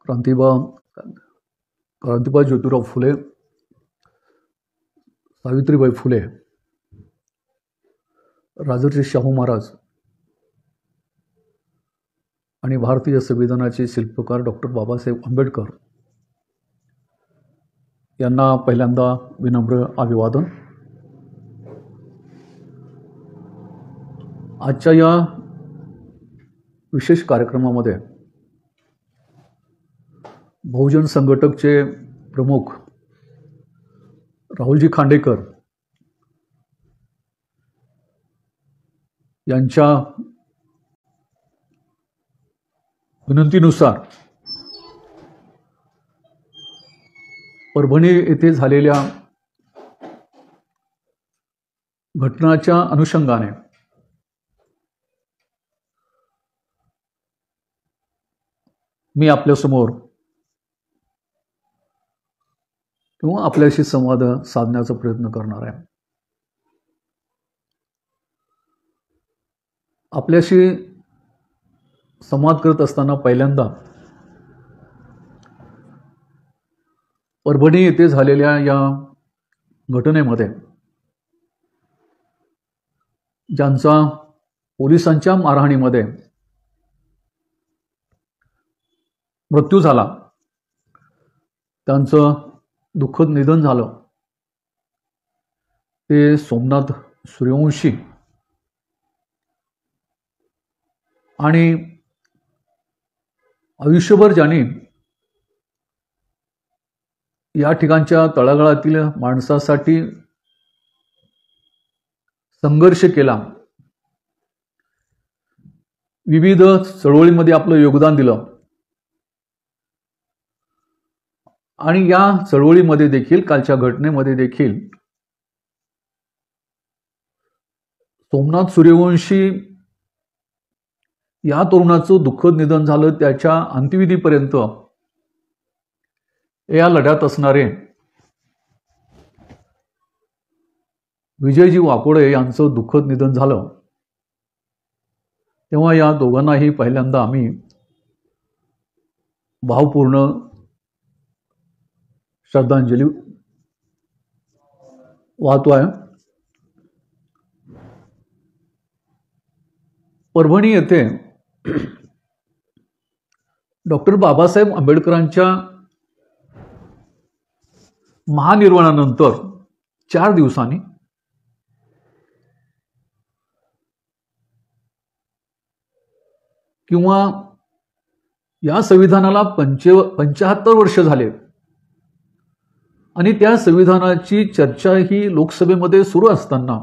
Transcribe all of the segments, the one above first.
क्रांतिबा ज्योतिराव फुले, सावित्रीबाई फुले, राजर्षी शाहू महाराज आणि भारतीय संविधानाचे शिल्पकार डॉक्टर बाबासाहेब आंबेडकर यांना पहिल्यांदा विनम्र अभिवादन. आजच्या या विशेष कार्यक्रमामध्ये बहुजन संघटकचे प्रमुख राहुलजी खांडेकर यांच्या विनंतीनुसार परभणी येथे झालेल्या घटनाच्या अनुषंगाने मी आपल्यासमोर किंवा आपल्याशी संवाद साधण्याचा प्रयत्न करणार आहे. आपल्याशी संवाद करत असताना पहिल्यांदा परभणी येथे झालेल्या या घटनेमध्ये ज्यांचा पोलिसांच्या मारहाणीमध्ये मृत्यू झाला, त्यांचं दुःखद निधन झालं, ते सोमनाथ सूर्यवंशी आणि आयुष्यभर ज्यांनी या ठिकाणच्या तळागाळातील माणसासाठी संघर्ष केला, विविध चळवळीमध्ये आपलं योगदान दिलं आणि या चळवळीमध्ये देखील, कालच्या घटनेमध्ये देखील सोमनाथ सूर्यवंशी या तरुणाचं दुःखद निधन झालं. त्याच्या अंत्यविधीपर्यंत या लढ्यात असणारे विजयजी वाकोडे यांचं दुःखद निधन झालं. तेव्हा या दोघांनाही पहिल्यांदा आम्ही भावपूर्ण श्रद्धांजली वाहतोय. परभणी येथे डॉक्टर बाबासाहेब आंबेडकरांच्या महानिर्वाणानंतर 4 दिवसांनी किंवा या संविधानाला 75 वर्ष झाले आणि त्या संविधानाची चर्चा ही लोकसभेमध्ये सुरू असताना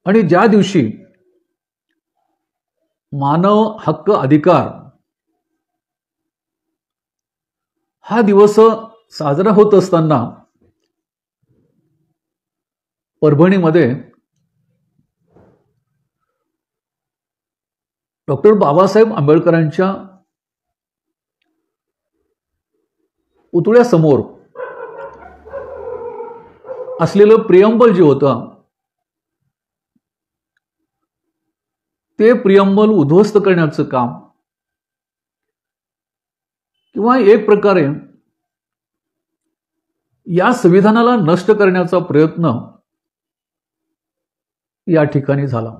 आणि ज्या दिवशी मानव हक्क अधिकार हा दिवस साजरा होत असताना परभणीमध्ये डॉक्टर बाबासाहेब आंबेडकरांच्या पुतळ्यासमोर असलेलं प्रियंबल जे होतं, ते प्रियंबल उद्ध्वस्त करण्याचं काम किंवा एक प्रकारे या संविधानाला नष्ट करण्याचा प्रयत्न या ठिकाणी झाला.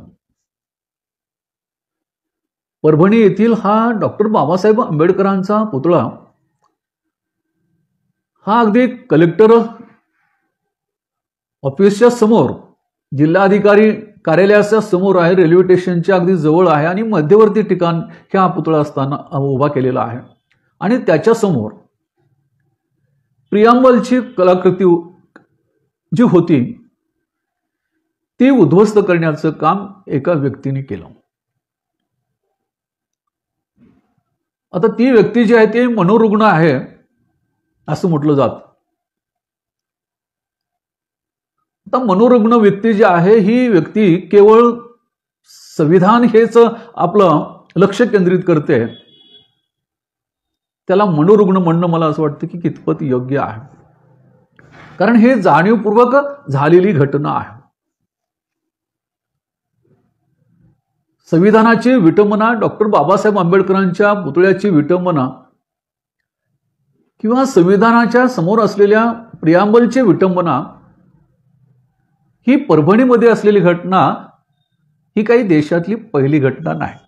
परभणी येथील हा डॉक्टर बाबासाहेब आंबेडकरांचा पुतळा हा अगदी कलेक्टर ऑफिसच्या समोर, जिल्हाधिकारी कार्यालयाच्या समोर आहे, रेल्वे स्टेशनच्या अगदी जवळ आहे आणि मध्यवर्ती ठिकाण हा पुतळा असताना उभा केलेला आहे. आणि त्याच्या समोर प्रियंबलची कलाकृती जी होती ती उद्ध्वस्त करण्याचं काम एका व्यक्तीने केलं. आता ती व्यक्ती जी आहे ती मनोरुग्ण आहे असं म्हटलं जात. आता मनोरुग्ण व्यक्ती जी आहे ही व्यक्ती केवळ संविधान हेच आपलं लक्ष केंद्रित करते, त्याला मनोरुग्ण म्हणणं मला असं वाटतं की कितपत योग्य आहे. कारण हे जाणीवपूर्वक झालेली घटना आहे. संविधानाची विटंबना, डॉक्टर बाबासाहेब आंबेडकरांच्या पुतळ्याची विटंबना किंवा संविधानाच्या समोर असलेल्या प्रियांबलची विटंबना ही परभणीमध्ये असलेली घटना ही काही देशातली पहिली घटना नाही.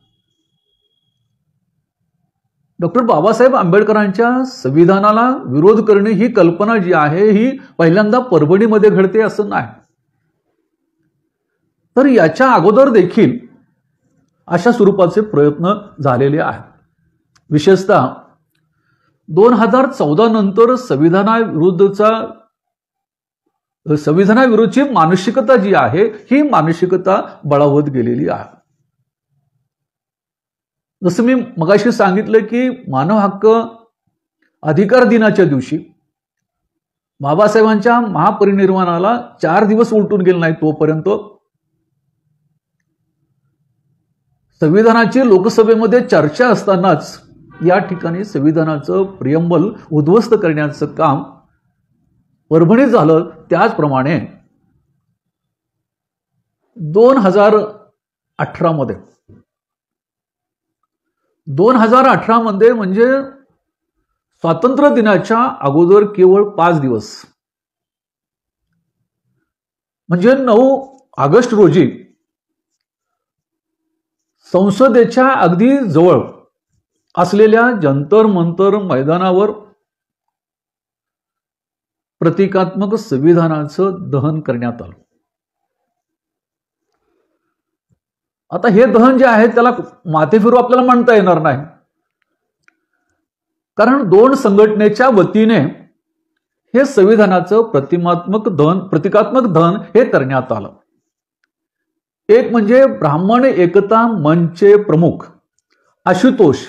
डॉक्टर बाबासाहेब आंबेडकरांच्या संविधानाला विरोध करणे ही कल्पना जी आहे ही पहिल्यांदा परभणीमध्ये घडते असं नाही. तर याच्या अगोदर देखील अशा स्वरूपाचे प्रयत्न झालेले आहेत. विशेषतः 2014 नंतर संविधानाविरुद्धची मानसिकता जी आहे ही मानसिकता बळावत गेलेली आहे. जसं मी मगाशी सांगितलं की मानव हक्क अधिकार दिनाच्या दिवशी बाबासाहेबांच्या महापरिनिर्वाणाला 4 दिवस उलटून गेले नाही तोपर्यंत संविधानाची लोकसभेमध्ये चर्चा असतानाच या ठिकाणी संविधानाचं प्रियंबल उद्ध्वस्त करण्याचं काम परभणीत झालं. त्याचप्रमाणे 2018 मध्ये म्हणजे स्वातंत्र्य दिनाच्या अगोदर केवळ 5 दिवस म्हणजे 9 ऑगस्ट रोजी संसदेच्या अगदी जवळ असलेल्या जंतर मंतर मैदानावर प्रतिकात्मक संविधानाचं दहन करण्यात आलं. आता हे दहन जे आहे त्याला माथे फिरू आपल्याला म्हणता येणार नाही, कारण 2 संघटनेच्या वतीने हे संविधानाचं प्रतिकात्मक दहन हे करण्यात आलं. एक म्हणजे ब्राह्मण एकता मंचचे प्रमुख आशुतोष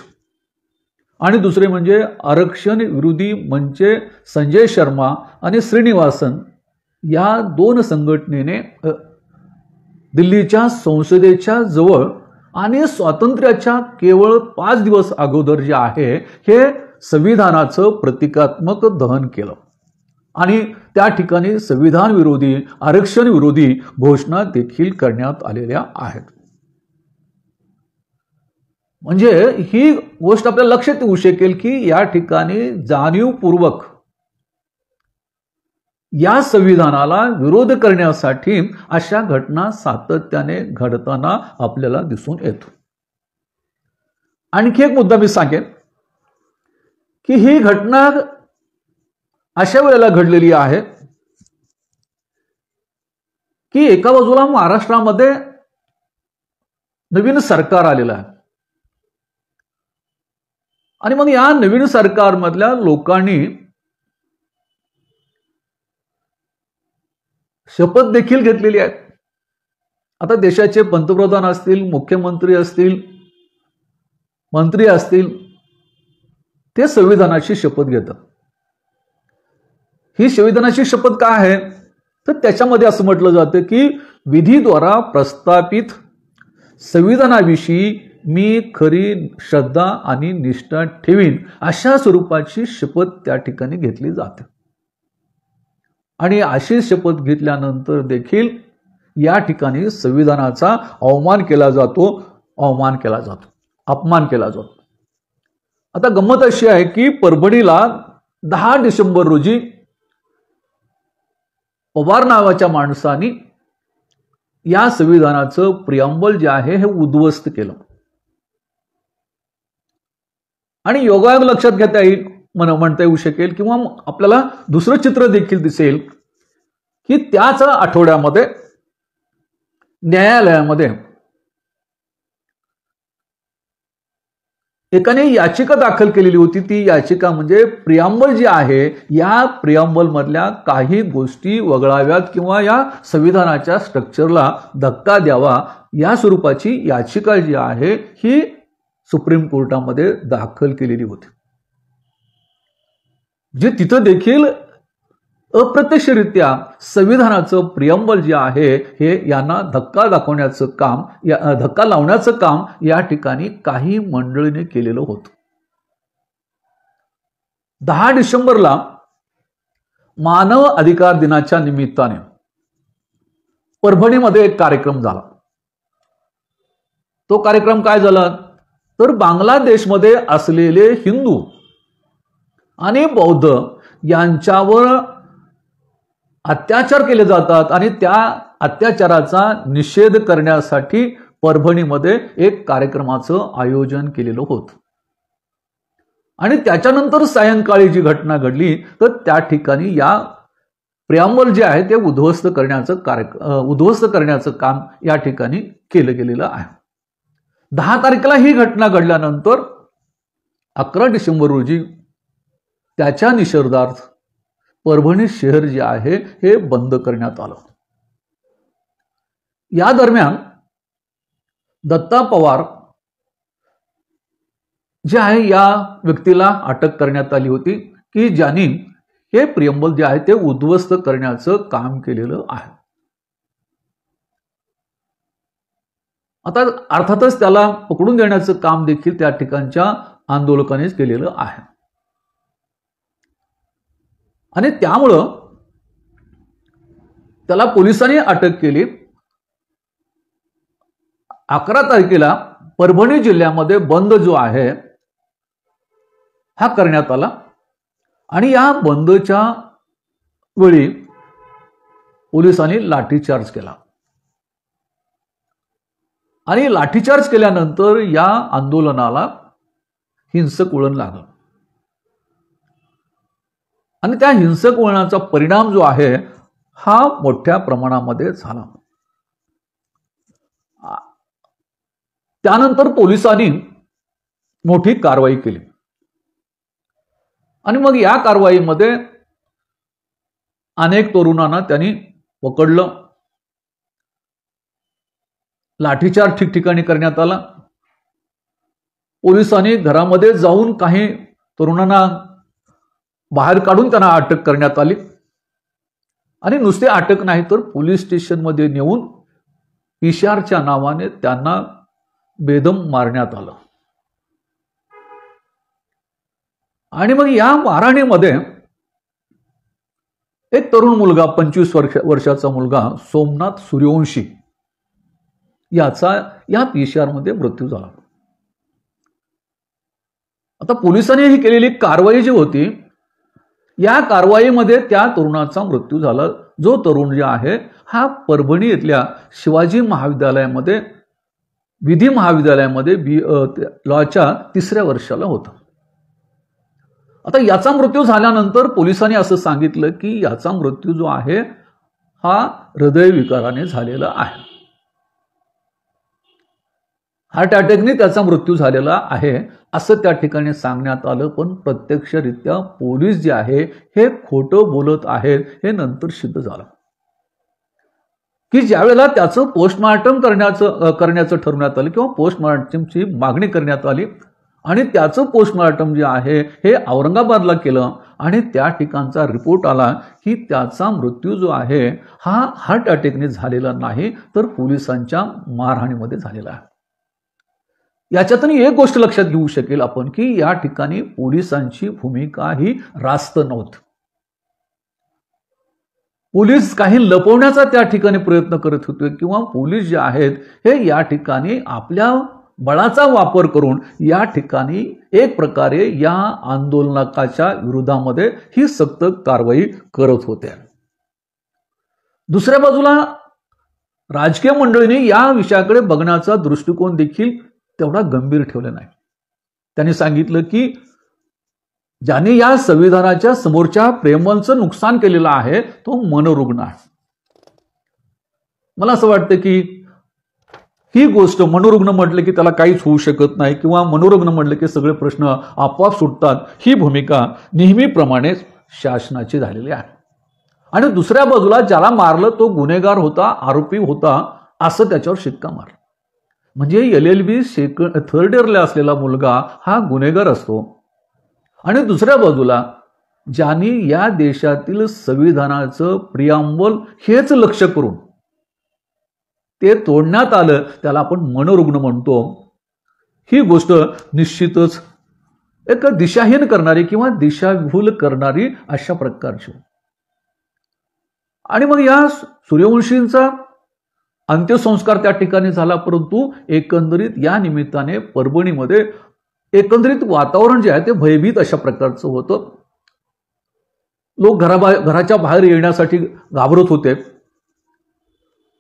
आणि दुसरे म्हणजे आरक्षण विरोधी मंचचे संजय शर्मा आणि श्रीनिवासन या 2 संघटनेने दिल्लीच्या संसदेच्या जवळ आणि स्वातंत्र्याच्या केवळ 5 दिवस अगोदर जे आहे हे संविधानाचं प्रतिकात्मक दहन केलं आणि त्या ठिकाणी संविधान विरोधी आरक्षण विरोधी घोषणा देखील करण्यात आलेल्या आहेत. म्हणजे ही गोष्ट आपल्या लक्षात येऊ शकेल की या ठिकाणी जाणीवपूर्वक या संविधानाला विरोध करण्यासाठी अशा घटना सातत्याने घडताना आपल्याला दिसून येतो. आणखी एक मुद्दा मी सांगेन की ही घटना अशा वेळेला घडलेली आहे की एका बाजूला महाराष्ट्रामध्ये नवीन सरकार आलेलं आहे आणि मग या नवीन सरकारमधल्या लोकांनी शपथ देखील घेतलेली आहे. आता देशाचे पंतप्रधान असतील, मुख्यमंत्री असतील, मंत्री असतील, ते संविधानाची शपथ घेतात. ही संविधानाची शपथ काय आहे तर त्याच्यामध्ये असं म्हटलं जातं की विधीद्वारा प्रस्थापित संविधानाविषयी मी खरी श्रद्धा आणि निष्ठा ठेवीन अशा स्वरूपाची शपथ त्या ठिकाणी घेतली जाते. आणि अशी शपथ घेतल्यानंतर देखील या ठिकाणी संविधानाचा अपमान केला जातो. आता गंमत अशी आहे की परभणीला 10 डिसेंबर रोजी पवार नावाच्या माणसाने या संविधानाचं प्रियांबल जे आहे हे उद्ध्वस्त केलं. आणि योगायोग लक्षात घेता येईल म्हणता येऊ शकेल किंवा आपल्याला दुसरं चित्र देखील दिसेल की त्याच आठवड्यामध्ये न्यायालयामध्ये एकाने याचिका दाखल केलेली होती. ती याचिका म्हणजे प्रियांबल जी आहे या प्रियांबल मधल्या काही गोष्टी वगळाव्यात किंवा या संविधानाच्या स्ट्रक्चरला धक्का द्यावा या स्वरूपाची याचिका जी आहे ही सुप्रीम कोर्टामध्ये दाखल केलेली होती. जे तिथं देखील अप्रत्यक्षरित्या संविधानाचं प्रियांबल जे आहे हे यांना धक्का लावण्याचं काम या ठिकाणी काही मंडळीने केलेलं होतं. 10 डिसेंबरला मानव अधिकार दिनाच्या निमित्ताने परभणीमध्ये एक कार्यक्रम झाला. तो कार्यक्रम काय झाला तर बांगलादेशमध्ये असलेले हिंदू आणि बौद्ध यांच्यावर अत्याचार केले जातात आणि त्या अत्याचाराचा निषेध करण्यासाठी परभणीमध्ये एक कार्यक्रमाचं आयोजन केलेलं होतं. आणि त्याच्यानंतर सायंकाळी जी घटना घडली तर त्या ठिकाणी या प्रियांबल जे आहे ते उद्ध्वस्त करण्याचं काम या ठिकाणी केलं गेलेलं आहे. 10 तारखेला ही घटना घडल्यानंतर 11 डिसेंबर रोजी त्याच्या निषेधार्थ परभणी शहर जे आहे हे बंद करण्यात आलं. या दरम्यान दत्ता पवार जे आहे या व्यक्तीला अटक करण्यात आली होती की ज्यांनी हे प्रियंबल जे आहे ते उद्ध्वस्त करण्याचं काम केलेलं आहे. आता अर्थातच त्याला पकडून देण्याचं काम देखील त्या ठिकाणच्या आंदोलकांनीच केलेलं आहे. आणि त्यामुळं त्याला पोलिसांनी अटक केली. 11 तारखेला परभणी जिल्ह्यामध्ये बंद जो आहे हा करण्यात आला आणि या बंदच्या वेळी पोलिसांनी लाठीचार्ज केला आणि लाठीचार्ज केल्यानंतर या आंदोलनाला हिंसक वळण लागलं आणि त्या हिंसक वळणाचा परिणाम जो आहे हा मोठ्या प्रमाणामध्ये झाला. त्यानंतर पोलिसांनी मोठी कारवाई केली आणि मग या कारवाईमध्ये अनेक तरुणांना त्यांनी पकडलं. लाठीचार्ज ठिकठिकाणी करण्यात आला. पोलिसांनी घरामध्ये जाऊन काही तरुणांना बाहेर काढून त्यांना अटक करण्यात आली आणि नुसते अटक नाही तर पोलीस स्टेशनमध्ये नेऊन पिशारच्या नावाने त्यांना बेदम मारण्यात आलं. आणि मग या मारहाणीमध्ये एक तरुण मुलगा 25 वर्षाचा मुलगा सोमनाथ सूर्यवंशी याचा या पिशारमध्ये मृत्यू झाला. आता पोलिसांनी ही केलेली कारवाई जी होती या कारवाईमध्ये त्या तरुणाचा मृत्यू झाला. जो तरुण जे आहे हा परभणी इथल्या शिवाजी महाविद्यालयामध्ये विधी महाविद्यालयामध्ये लॉच्या 3ऱ्या वर्षाला होता. आता याचा मृत्यू झाल्यानंतर पोलिसांनी असं सांगितलं की याचा मृत्यू जो आहे हा हृदयविकाराने झालेला आहे. हार्ट अटॅकने त्याचा मृत्यू झालेला आहे असं त्या ठिकाणी सांगण्यात आलं. पण प्रत्यक्षरित्या पोलीस जे आहे हे खोटं बोलत आहेत हे नंतर सिद्ध झालं की ज्यावेळेला त्याचं पोस्टमॉर्टम करण्याचं ठरवण्यात आलं किंवा पोस्टमॉर्टमची मागणी करण्यात आली आणि त्याचं पोस्टमॉर्टम जे आहे हे औरंगाबादला केलं आणि त्या ठिकाणचा रिपोर्ट आला की त्याचा मृत्यू जो आहे हा हार्ट अटॅकने झालेला नाही तर पोलिसांच्या मारहाणीमध्ये झालेला आहे. याच्यातून एक गोष्ट लक्षात घेऊ शकेल आपण की या ठिकाणी पोलिसांची भूमिका ही रास्त नव्हती. पोलीस काही लपवण्याचा त्या ठिकाणी प्रयत्न करत होते किंवा पोलीस जे आहेत हे या ठिकाणी आपल्या बळाचा वापर करून या ठिकाणी एक प्रकारे या आंदोलकाच्या विरोधामध्ये ही सक्त कारवाई करत होते. दुसऱ्या बाजूला राजकीय मंडळींनी या विषयाकडे बघण्याचा दृष्टिकोन देखील तेवढा गंभीर ठेवला नाही. त्यांनी सांगितलं की ज्याने या संविधानाच्या समोरच्या प्रेमलचं नुकसान केलेलं आहे तो मनोरुग्ण आहे. मला असं वाटतं की ही गोष्ट मनोरुग्ण म्हटलं की त्याला काहीच होऊ शकत नाही किंवा मनोरुग्ण म्हटलं की सगळे प्रश्न आपोआप सुटतात ही भूमिका नेहमीप्रमाणे शासनाची झालेली आहे. आणि दुसऱ्या बाजूला ज्याला मारलं तो गुन्हेगार होता, आरोपी होता असं त्याच्यावर शिक्का मारला. म्हणजे LLB 3rd इयरला असलेला मुलगा हा गुन्हेगार असतो आणि दुसऱ्या बाजूला ज्यांनी या देशातील संविधानाचं प्रियांबल हेच लक्ष करून ते तोडण्यात आलं त्याला आपण मनोरुग्ण म्हणतो. ही गोष्ट निश्चितच एक दिशाहीन करणारी किंवा दिशाभूल करणारी अशा प्रकारची. आणि मग या सूर्यवंशींचा अंत्यसंस्कार त्या ठिकाणी झाला, परंतु एकंदरीत या निमित्ताने परभणीमध्ये एकंदरीत वातावरण जे आहे ते भयभीत अशा प्रकारचं होतं. लोक घराच्या बाहेर येण्यासाठी घाबरत होते.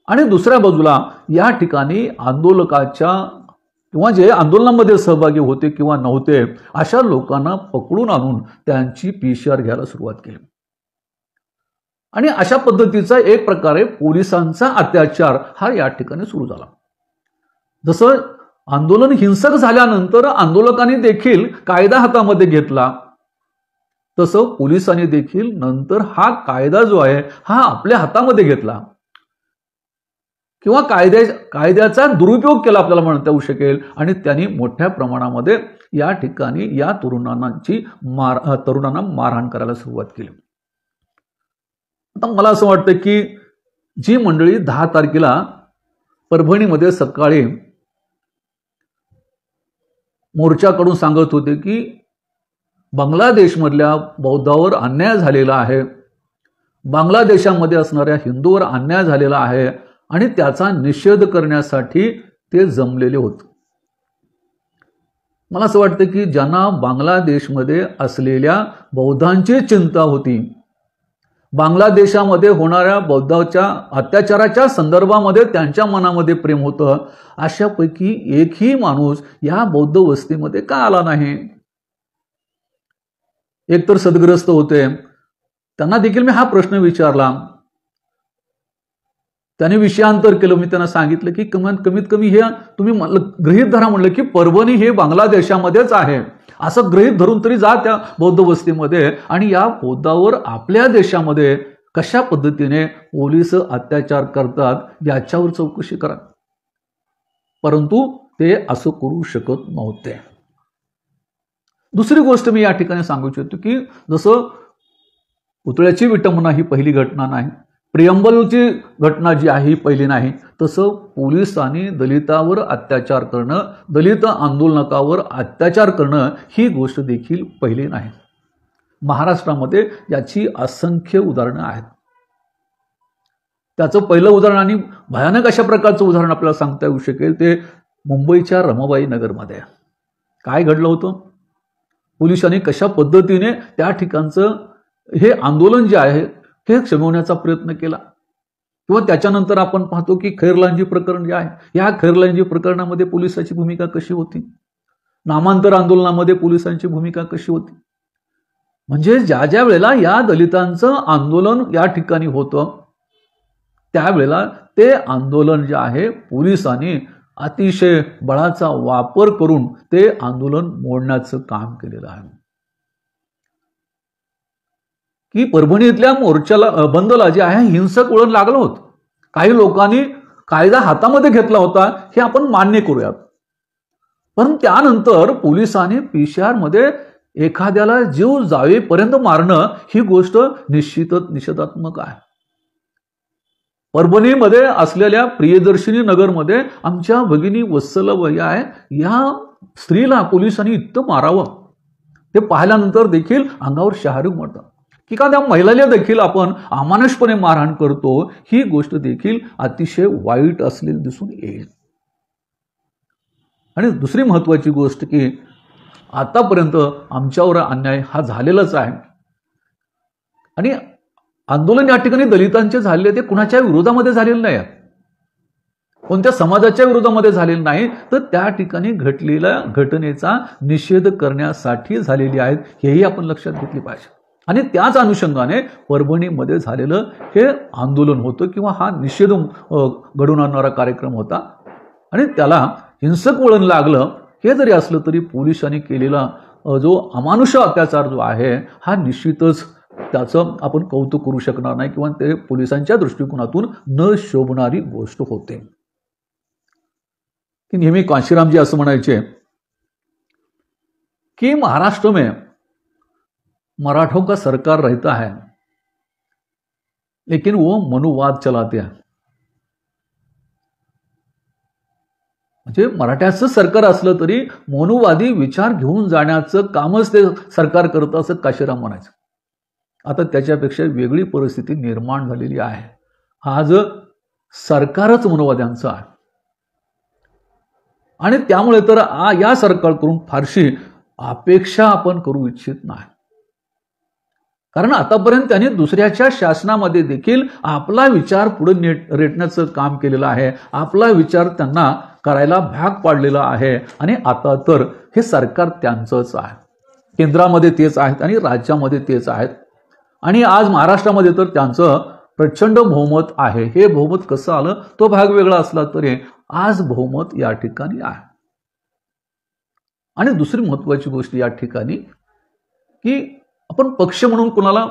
आणि दुसऱ्या बाजूला या ठिकाणी आंदोलकाच्या किंवा जे आंदोलनामध्ये सहभागी होते किंवा नव्हते अशा लोकांना पकडून आणून त्यांची PCR घ्यायला सुरुवात केली. आणि अशा पद्धतीचा एक प्रकारे पोलिसांचा अत्याचार हा या ठिकाणी सुरू झाला. जसं आंदोलन हिंसक झाल्यानंतर आंदोलकांनी देखील कायदा हातामध्ये घेतला, तसं पोलिसांनी देखील नंतर हा कायदा जो आहे हा आपल्या हातामध्ये घेतला किंवा कायद्याचा दुरुपयोग केला आपल्याला म्हणता येऊ शकेल. आणि त्यांनी मोठ्या प्रमाणामध्ये या ठिकाणी या तरुणांना मारहाण करायला सुरुवात केली. आता मला असं वाटतं की जी मंडळी 10 तारखेला परभणीमध्ये सकाळी मोर्चाकडून सांगत होते की बांगलादेशमधल्या बौद्धावर अन्याय झालेला आहे, बांगलादेशामध्ये असणाऱ्या हिंदूवर अन्याय झालेला आहे आणि त्याचा निषेध करण्यासाठी ते जमलेले होते. मला असं वाटतं की ज्यांना बांगलादेशमध्ये असलेल्या बौद्धांची चिंता होती, बांगलादेशामध्ये होणाऱ्या बौद्धाच्या अत्याचाराच्या संदर्भामध्ये त्यांच्या मनामध्ये प्रेम होतं, अशापैकी एकही माणूस या बौद्ध वस्तीमध्ये का आला नाही? एकतर सदग्रस्त होते, त्यांना देखील मी हा प्रश्न विचारला. त्याने विषयांतर केलं. मी त्यांना सांगितलं की कमीत कमी हे तुम्ही गृहीत धरा म्हणलं की परभणी हे बांगलादेशामध्येच आहे, असं गृहीत धरून तरी जा त्या बौद्ध वस्तीमध्ये आणि या बौद्धावर आपल्या देशामध्ये कशा पद्धतीने पोलीस अत्याचार करतात याच्यावर चौकशी करा. परंतु ते असं करू शकत नव्हते. दुसरी गोष्ट मी या ठिकाणी सांगू इच्छितो की जसं पुतळ्याची विटंबना ही पहिली घटना नाही, प्रियंबलची घटना जी आहे ही पहिली नाही, तसं पोलिसांनी दलितावर अत्याचार करणं, दलित आंदोलकावर अत्याचार करणं ही गोष्ट देखील पहिली नाही. महाराष्ट्रामध्ये याची असंख्य उदाहरणं आहेत. त्याचं पहिलं उदाहरण आणि भयानक अशा प्रकारचं उदाहरण आपल्याला सांगता येऊ शकेल ते मुंबईच्या रमाबाई नगरमध्ये. काय घडलं होतं? पोलिसांनी कशा पद्धतीने त्या ठिकाणचं हे आंदोलन जे आहे हे शमवण्याचा प्रयत्न केला. किंवा त्याच्यानंतर आपण पाहतो की खैरलांजी प्रकरण जे आहे, या खैरलांजी प्रकरणामध्ये पोलिसांची भूमिका कशी होती, नामांतर आंदोलनामध्ये पोलिसांची भूमिका कशी होती. म्हणजे ज्या वेळेला या दलितांचं आंदोलन या ठिकाणी होतं त्यावेळेला ते आंदोलन जे आहे पोलिसांनी अतिशय बळाचा वापर करून ते आंदोलन मोडण्याचं काम केलेलं आहे. की परभणीतल्या मोर्चाला बंदला जे आहे हिंसक वळण लागलं होतं. काही लोकांनी कायदा हातामध्ये घेतला होता हे आपण मान्य करूयात, पण त्यानंतर पोलिसांनी PCR मध्ये एखाद्याला जीव जावेपर्यंत मारणं ही गोष्ट निश्चितच निषेधात्मक आहे. परभणीमध्ये असलेल्या प्रियदर्शिनी नगरमध्ये आमच्या भगिनी वत्सलबाई आहे, या स्त्रीला पोलिसांनी इतकं मारावं ते पाहिल्यानंतर देखील अंगावर शहारे उमटतात. की का त्या महिलेला देखील आपण अमानुषपणे मारहाण करतो ही गोष्ट देखील अतिशय वाईट असलेली दिसून येईल. आणि दुसरी महत्वाची गोष्ट की आतापर्यंत आमच्यावर अन्याय हा झालेलाच आहे आणि आंदोलन या ठिकाणी दलितांचे झालेले ते कुणाच्या विरोधामध्ये झालेलं नाही, कोणत्या समाजाच्या विरोधामध्ये झालेलं नाही, तर त्या ठिकाणी घडलेल्या घटनेचा निषेध करण्यासाठी झालेली आहेत हेही आपण लक्षात घेतले पाहिजे. आणि त्याच अनुषंगाने परभणीमध्ये झालेलं हे आंदोलन होतं किंवा हा निषेध घडवून आणणारा कार्यक्रम होता आणि त्याला हिंसक वळण लागलं. हे जरी असलं तरी पोलिसांनी केलेला जो अमानुष अत्याचार जो आहे हा निश्चितच त्याचं आपण कौतुक करू शकणार नाही किंवा ते पोलिसांच्या दृष्टिकोनातून न शोभणारी गोष्ट होते. की नेहमी काशीरामजी असं म्हणायचे की महाराष्ट्र में मराठों का सरकार रहता है लेकिन वो मनुवाद चलाते हैं. म्हणजे मराठ्याचं सरकार असलं तरी मनुवादी विचार घेऊन जाण्याचं कामच ते सरकार करतं असं काशीराम म्हणायचं. आता त्याच्यापेक्षा वेगळी परिस्थिती निर्माण झालेली आहे. आज सरकारच मनोवाद्यांचं आहे. आणि त्यामुळे तर या सरकारकडून फारशी अपेक्षा आपण करू इच्छित नाही. कारण आतापर्यंत त्यांनी दुसऱ्याच्या शासनामध्ये देखील आपला विचार पुढे रेटण्याचं काम केलेलं आहे. आपला विचार त्यांना करायला भाग पाडलेला आहे. आणि आता तर हे सरकार त्यांचंच आहे. केंद्रामध्ये तेच आहेत आणि राज्यामध्ये तेच आहेत. आणि आज महाराष्ट्रामध्ये तर त्यांचं प्रचंड बहुमत आहे. हे बहुमत कसं आलं तो भाग वेगळा असला तरी आज बहुमत या ठिकाणी आहे. आणि दुसरी महत्वाची गोष्ट या ठिकाणी की आपण पक्ष म्हणून कोणाला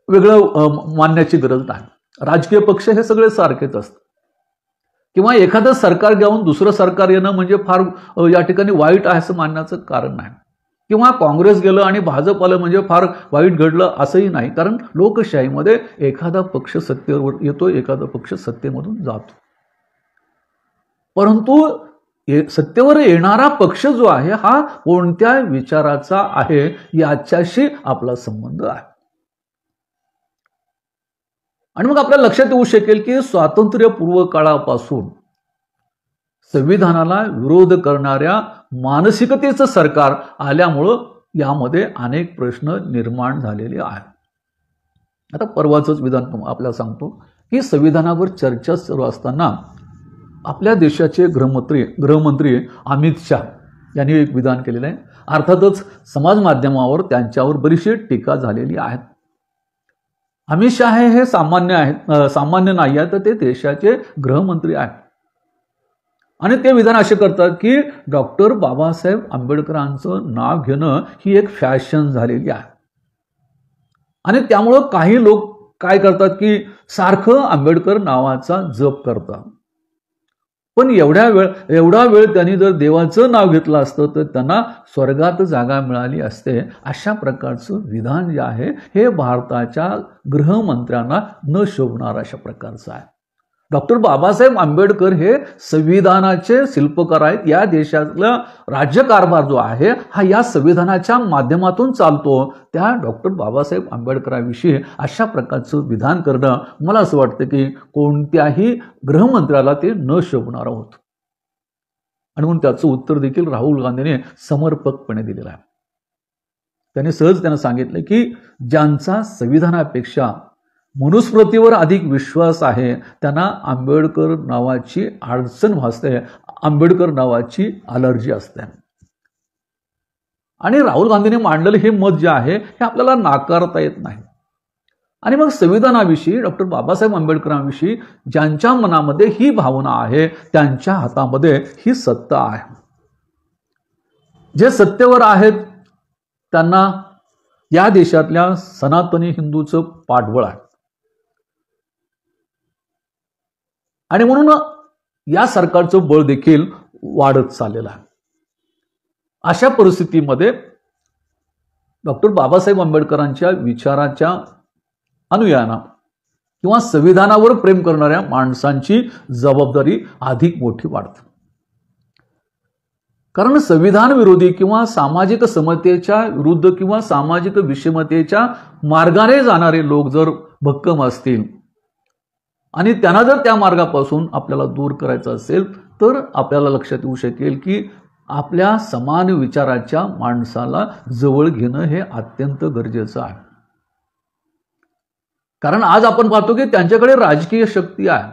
वेगळं मानण्याची गरज नाही. राजकीय पक्ष हे सगळे सारखेच असतात. किंवा एखादं सरकार घेऊन दुसरं सरकार येणं म्हणजे फार या ठिकाणी वाईट आहे असं मानण्याचं कारण नाही. किंवा काँग्रेस गेलं आणि भाजप आलं म्हणजे फार वाईट घडलं असंही नाही. कारण लोकशाहीमध्ये एखादा पक्ष सत्तेवर येतो, एखादा पक्ष सत्तेमधून जातो. परंतु सत्तेवर येणारा पक्ष जो आहे हा कोणत्या विचाराचा आहे याच्याशी आपला संबंध आहे. आणि मग आपल्याला लक्षात येऊ शकेल की स्वातंत्र्यपूर्व काळापासून संविधानाला विरोध करणाऱ्या मानसिकतेचं सरकार आल्यामुळं यामध्ये अनेक प्रश्न निर्माण झालेले आहेत. आता परवाचंच विधान आपल्याला सांगतो की संविधानावर चर्चा सुरू असताना आपल्या देशाचे गृहमंत्री अमित शाह यांनी एक विधान केलेलं आहे. अर्थातच समाज माध्यमावर त्यांच्यावर बरीचशी टीका झालेली आहे. अमित शाह हे सामान्य नाही आहे, तर ते देशाचे गृहमंत्री आहेत. आणि ते विधान असे करतात की डॉक्टर बाबासाहेब आंबेडकरांचं नाव घेणं ही एक फॅशन झालेली आहे. आणि त्यामुळं काही लोक काय करतात की सारखं आंबेडकर नावाचा जप करतात. पण एवढा वेळ त्यांनी जर देवाचं नाव घेतलं असतं तर त्यांना स्वर्गात जागा मिळाली असते. अशा प्रकारचं विधान जे आहे हे भारताच्या गृहमंत्र्यांना न शोभणार अशा प्रकारचं आहे. डॉक्टर बाबासाहेब आंबेडकर हे संविधानाचे शिल्पकार आहेत. या देशातला राज्यकारभार जो आहे हा या संविधानाच्या माध्यमातून चालतो. त्या डॉक्टर बाबासाहेब आंबेडकरांविषयी अशा प्रकारचं विधान करणं मला असं वाटतं की कोणत्याही गृहमंत्र्याला ते न शोभणारं होतं. आणि म्हणून त्याचं उत्तर देखील राहुल गांधीने समर्पकपणे दिलेलं आहे. त्यांनी सांगितलं की ज्यांचा संविधानापेक्षा मनुस्मृतीवर अधिक विश्वास आहे त्यांना आंबेडकर नावाची अडचण भासते, आंबेडकर नावाची अलर्जी असते. आणि राहुल गांधीने मांडलेलं हे मत जे आहे हे आपल्याला नाकारता येत नाही. आणि मग संविधानाविषयी डॉक्टर बाबासाहेब आंबेडकरांविषयी ज्यांच्या मनामध्ये ही भावना आहे त्यांच्या हातामध्ये ही सत्ता आहे. जे सत्तेवर आहेत त्यांना या देशातल्या सनातनी हिंदूचं पाठबळ आहे. आणि म्हणून या सरकारचं बळ देखील वाढत चाललेलं आहे. अशा परिस्थितीमध्ये डॉक्टर बाबासाहेब आंबेडकरांच्या विचाराच्या अनुयायांना किंवा संविधानावर प्रेम करणाऱ्या माणसांची जबाबदारी अधिक मोठी वाढते. कारण संविधान विरोधी किंवा सामाजिक समतेच्या विरुद्ध किंवा सामाजिक विषमतेच्या मार्गाने जाणारे लोक जर भक्कम असतील आणि त्यांना जर त्या मार्गापासून आपल्याला दूर करायचं असेल तर आपल्याला लक्षात येऊ शकेल की आपल्या समान विचाराच्या माणसाला जवळ घेणं हे अत्यंत गरजेचं आहे. कारण आज आपण पाहतो की त्यांच्याकडे राजकीय शक्ती आहे.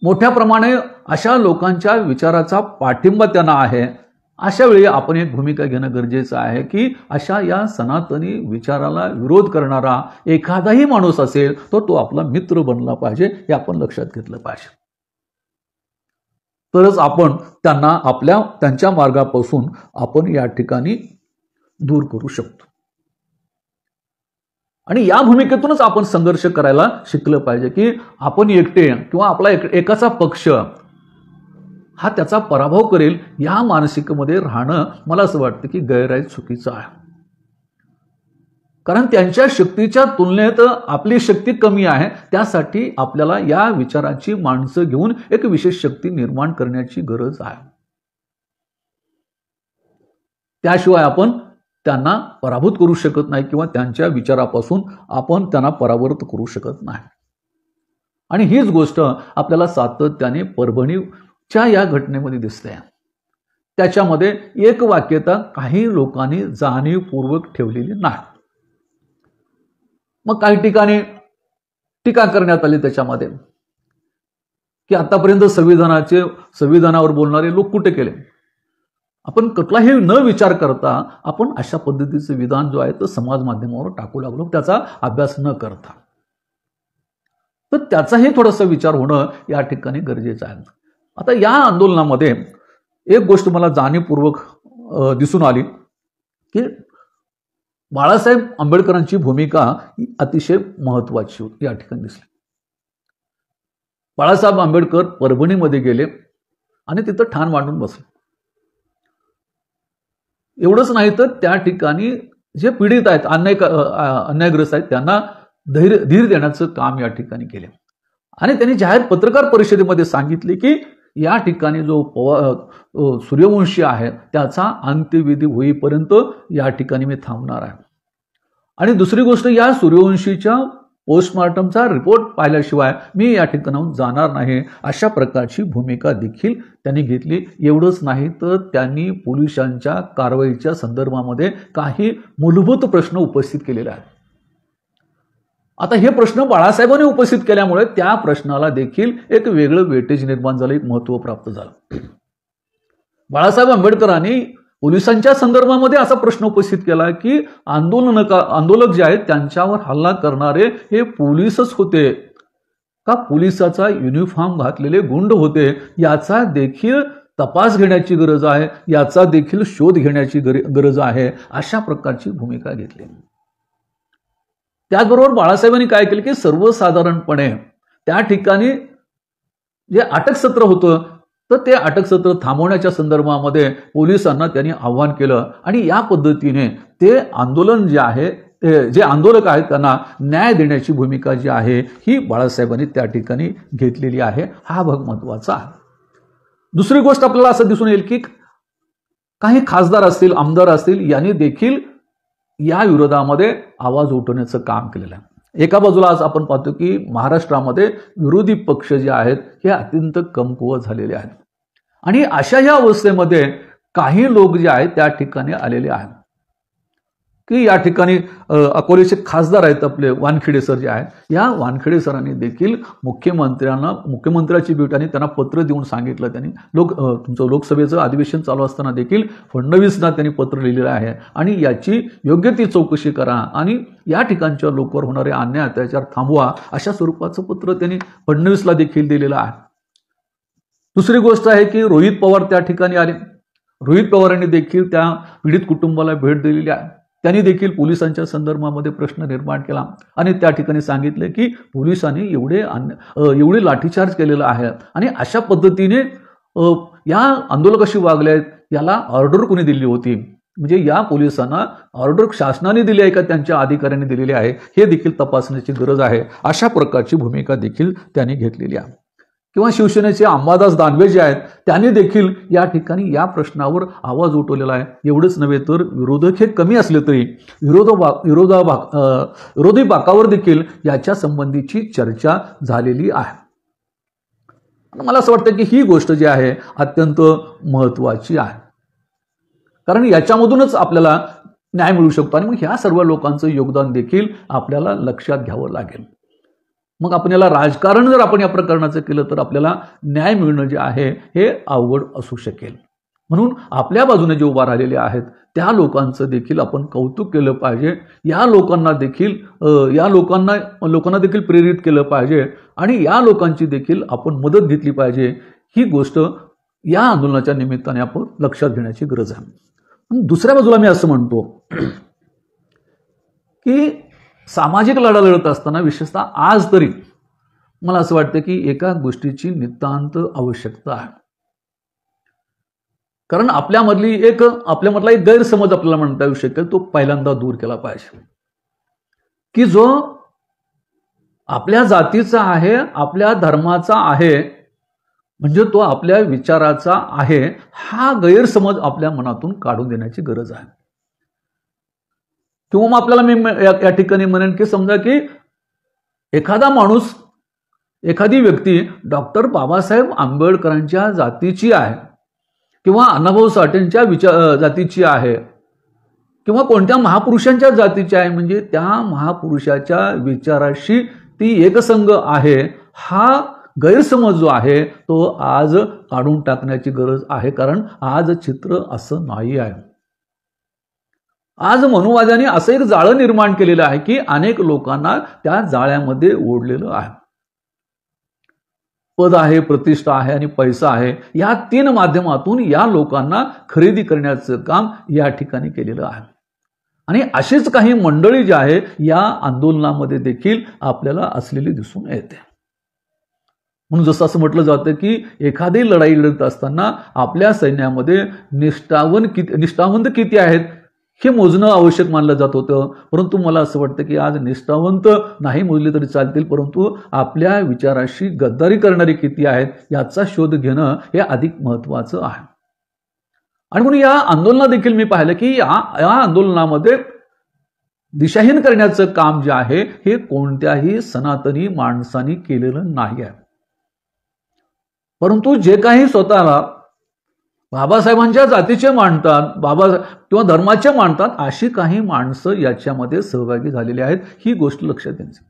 मोठ्या प्रमाणे अशा लोकांच्या विचाराचा पाठिंबा त्यांना आहे. अशा वेळी आपण एक भूमिका घेणं गरजेचं आहे की अशा या सनातनी विचाराला विरोध करणारा एखादाही माणूस असेल तर तो आपला मित्र बनला पाहिजे हे आपण लक्षात घेतलं पाहिजे. तरच आपण त्यांना त्यांच्या मार्गापासून आपण या ठिकाणी दूर करू शकतो. आणि या भूमिकेतूनच आपण संघर्ष करायला शिकलं पाहिजे की आपण एकटे किंवा आपला एकाचा पक्ष हा त्याचा पराभव करेल या मानसिकतेमध्ये राहणं मला असं वाटतं की गैर चुकीचं आहे. कारण त्यांच्या शक्तीच्या तुलनेत आपली शक्ती कमी आहे. त्यासाठी आपल्याला या विचाराची माणसं घेऊन एक विशेष शक्ती निर्माण करण्याची गरज आहे. त्याशिवाय आपण त्यांना पराभूत करू शकत नाही किंवा त्यांच्या विचारापासून आपण त्यांना परावृत्त करू शकत नाही. आणि हीच गोष्ट आपल्याला सातत्याने परभणीच्या या घटनेमध्ये दिसते. त्याच्यामध्ये एक वाक्यता काही लोकांनी जाणीवपूर्वक ठेवलेली नाही. मग काही ठिकाणी टीका करण्यात आली त्याच्यामध्ये की आतापर्यंत संविधानावर बोलणारे लोक कुठे गेले. आपण कुठलाही न विचार करता आपण अशा पद्धतीचं विधान जो आहे तो समाज माध्यमावर टाकू लागलो, त्याचा अभ्यास न करता. तर त्याचाही थोडासा विचार होणं या ठिकाणी गरजेचं आहे. आता या आंदोलनामध्ये एक गोष्ट मला जाणीवपूर्वक दिसून आली की बाळासाहेब आंबेडकरांची भूमिका अतिशय महत्वाची होती या ठिकाणी दिसली. बाळासाहेब आंबेडकर परभणीमध्ये गेले आणि तिथं ठाण मांडून बसले. एवढंच नाही तर त्या ठिकाणी जे पीडित आहेत, अन्यायग्रस्त आहेत, त्यांना धीर देण्याचं काम या ठिकाणी केले. आणि त्यांनी जाहीर पत्रकार परिषदेमध्ये सांगितले की या ठिकाणी जो सूर्यवंशी आहे त्याचा अंत्यविधी होईपर्यंत या ठिकाणी मी थांबणार आहे. आणि दुसरी गोष्ट, या सूर्यवंशीच्या पोस्टमॉर्टमचा रिपोर्ट पाहिल्याशिवाय मी या ठिकाणाहून जाणार नाही, अशा प्रकारची भूमिका देखील त्यांनी घेतली. एवढंच नाही तर त्यांनी पोलिसांच्या कारवाईच्या संदर्भामध्ये काही मूलभूत प्रश्न उपस्थित केलेले आहेत. आता हे प्रश्न बाळासाहेबांनी उपस्थित केल्यामुळे त्या प्रश्नाला देखील एक वेगळं वेटेज निर्माण झालं, एक महत्त्व प्राप्त झालं. बाळासाहेब आंबेडकरांनी पोलिसांच्या संदर्भामध्ये असा प्रश्न उपस्थित केला की आंदोलक जे आहेत त्यांच्यावर हल्ला करणारे हे पोलीसच होते का पोलिसाचा युनिफॉर्म घातलेले गुंड होते, याचा देखील तपास घेण्याची गरज आहे, याचा देखील शोध घेण्याची गरज आहे, अशा प्रकारची भूमिका घेतली. त्याचबरोबर बाळासाहेबांनी काय केलं की सर्वसाधारणपणे त्या ठिकाणी जे अटक सत्र होतं तर ते अटक सत्र थांबवण्याच्या संदर्भामध्ये पोलिसांना त्यांनी आव्हान केलं. आणि या पद्धतीने ते आंदोलन जे आहे, जे आंदोलक आहेत त्यांना न्याय देण्याची भूमिका जी आहे ही बाळासाहेबांनी त्या ठिकाणी घेतलेली आहे. हा भाग महत्वाचा आहे. दुसरी गोष्ट आपल्याला असं दिसून येईल की काही खासदार असतील, आमदार असतील, यांनी देखील या विरोधामध्ये आवाज उठवण्याचं काम केलेलं आहे. एका बाजूला आज आपण पाहतो की महाराष्ट्रामध्ये विरोधी पक्ष जे आहेत हे अत्यंत कमकुवत झालेले आहेत. आणि अशा या अवस्थेमध्ये काही लोक जे आहेत त्या ठिकाणी आलेले आहेत की या ठिकाणी अकोलेचे खासदार आहेत आपले वानखेडे सर जे आहेत, या वानखेडे सरांनी देखील मुख्यमंत्र्याची भेट आणि त्यांना पत्र देऊन सांगितलं. त्यांनी तुमचं लोकसभेचं अधिवेशन चालू असताना देखील फडणवीसना त्यांनी पत्र लिहिलेलं आहे आणि याची योग्य ती चौकशी करा आणि या ठिकाणच्या लोकांवर होणारे अन्याय अत्याचार थांबवा, अशा स्वरूपाचं पत्र त्यांनी फडणवीसला देखील दिलेलं आहे. दुसरी गोष्ट आहे की रोहित पवार त्या ठिकाणी आले. रोहित पवारांनी देखील त्या पीडित कुटुंबाला भेट दिलेली आहे. त्यांनी देखील पोलिसांच्या संदर्भामध्ये प्रश्न निर्माण केला आणि त्या ठिकाणी सांगितले की पोलिसांनी एवढे लाठीचार्ज केलेला आहे आणि अशा पद्धतीने या आंदोलक कशी वागले आहेत, याला ऑर्डर कोणी दिली होती, म्हणजे या पोलिसांना ऑर्डर शासनाने दिली आहे का त्यांच्या अधिकाऱ्यांनी दिलेली आहे, हे देखील तपासण्याची गरज आहे. अशा प्रकारची भूमिका देखील त्यांनी घेतलेली आहे. किंवा शिवसेनेचे अंबादास दानवे जे आहेत त्यांनी देखील या ठिकाणी या प्रश्नावर आवाज उठवलेला आहे. एवढंच नव्हे तर विरोधक हे कमी असले तरी विरोधी बाकावर देखील याच्या संबंधीची चर्चा झालेली आहे. मला असं वाटतं की ही गोष्ट जी आहे अत्यंत महत्वाची आहे, कारण याच्यामधूनच आपल्याला न्याय मिळू शकतो. आणि मग ह्या सर्व लोकांचं योगदान देखील आपल्याला लक्षात घ्यावं लागेल. मग आपल्याला राजकारण जर आपण या प्रकरणाचं केलं तर आपल्याला न्याय मिळणं जे आहे हे अवघड असू शकेल. म्हणून आपल्या बाजूने जे उभा राहिलेले आहेत त्या लोकांचं देखील आपण कौतुक केलं पाहिजे. या लोकांना देखील प्रेरित केलं पाहिजे आणि या लोकांची देखील आपण मदत घेतली पाहिजे. ही गोष्ट या आंदोलनाच्या निमित्ताने आपण लक्षात घेण्याची गरज आहे. दुसऱ्या बाजूला मी असं म्हणतो की सामाजिक लढा लढत असताना विशेषतः आज तरी मला असं वाटतं की एका गोष्टीची नितांत आवश्यकता आहे. कारण आपल्यामधला एक गैरसमज आपल्याला म्हणता येऊ शकेल, तो पहिल्यांदा दूर केला पाहिजे की जो आपल्या जातीचा आहे, आपल्या धर्माचा आहे, म्हणजे तो आपल्या विचाराचा आहे, हा गैरसमज आपल्या मनातून काढून देण्याची गरज आहे. किंवा मग आपल्याला मी या ठिकाणी म्हणेन की समजा की एखादा माणूस एखादी व्यक्ती डॉक्टर बाबासाहेब आंबेडकरांच्या जातीची आहे किंवा अण्णाभाऊ साठेंच्या जातीची आहे किंवा कोणत्या महापुरुषांच्या जातीची आहे, म्हणजे त्या महापुरुषाच्या विचाराशी ती एकसंग आहे, हा गैरसमज जो आहे तो आज काढून टाकण्याची गरज आहे. कारण आज चित्र असं नाही आहे. आज मनुवाद्यांनी असं एक जाळं निर्माण केलेलं आहे की अनेक लोकांना त्या जाळ्यामध्ये ओढलेलं आहे. पद आहे, प्रतिष्ठा आहे आणि पैसा आहे, या तीन माध्यमातून या लोकांना खरेदी करण्याचं काम या ठिकाणी केलेलं आहे. आणि अशीच काही मंडळी जी आहे या आंदोलनामध्ये देखील आपल्याला असलेली दिसून येते. म्हणून जसं असं म्हटलं जातं की एखादी लढाई लढत असताना आपल्या सैन्यामध्ये निष्ठावंत किती आहेत हे मोजणं आवश्यक मानलं जात होतं. परंतु मला असं वाटतं की आज निष्ठावंत नाही मोजले तरी चालतील, परंतु आपल्या विचाराशी गद्दारी करणारे किती आहेत याचा शोध घेणं हे अधिक महत्त्वाचं आहे. आणि म्हणून या आंदोलनात देखील मी पाहिलं की या आंदोलनामध्ये दिशाहीन करण्याचं काम जे आहे हे कोणत्याही सनातनी माणसांनी केलेलं नाही आहे. परंतु जे काही स्वतःला बाबासाहेबांच्या जातीचे मानतात, किंवा धर्माचे मानतात, अशी काही माणसं याच्यामध्ये सहभागी झालेली आहेत. ही गोष्ट लक्षात घ्यायची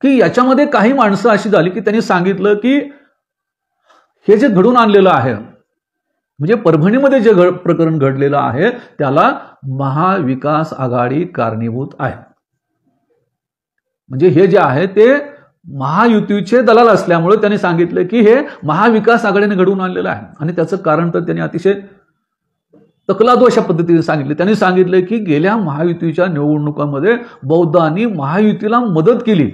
की याच्यामध्ये काही माणसं अशी झाली की त्यांनी सांगितलं की हे जे घडून आणलेलं आहे, म्हणजे परभणीमध्ये जे प्रकरण घडलेलं आहे त्याला महाविकास आघाडी कारणीभूत आहे. म्हणजे हे जे आहे ते महायुतीचे दलाल असल्यामुळे त्यांनी सांगितलं की हे महाविकास आघाडीने घडवून आणलेलं आहे. आणि त्याचं कारण तर त्यांनी अतिशय तकलादू अशा पद्धतीने सांगितले. त्यांनी सांगितलं की गेल्या महायुतीच्या निवडणुकांमध्ये बौद्धांनी महायुतीला मदत केली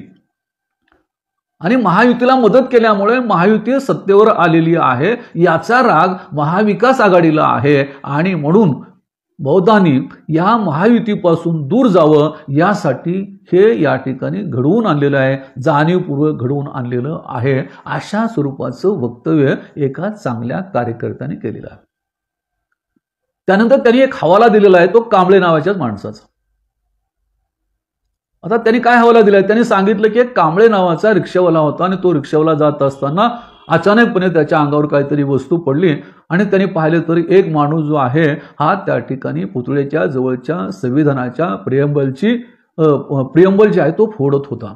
आणि महायुतीला मदत केल्यामुळे महायुती सत्तेवर आलेली आहे, याचा राग महाविकास आघाडीला आहे आणि म्हणून बौद्धांनी या महायुतीपासून दूर जावं यासाठी हे या ठिकाणी घडवून आणलेलं आहे, जाणीवपूर्वक घडवून आणलेलं आहे, अशा स्वरूपाचं वक्तव्य एका चांगल्या कार्यकर्त्याने केलेलं आहे. त्यानंतर त्यांनी एक हवाला दिलेला आहे तो कांबळे नावाच्याच माणसाचा. आता त्यांनी काय हवाला दिलाय, त्यांनी सांगितलं की एक कांबळे नावाचा रिक्षावाला होता आणि तो रिक्षावाला जात असताना अचानकपणे त्याच्या अंगावर काहीतरी वस्तू पडली आणि त्यांनी पाहिले तरी एक माणूस जो आहे हा त्या ठिकाणी पुतळ्याच्या जवळच्या संविधानाच्या प्रियंबल जे आहे तो फोडत होता.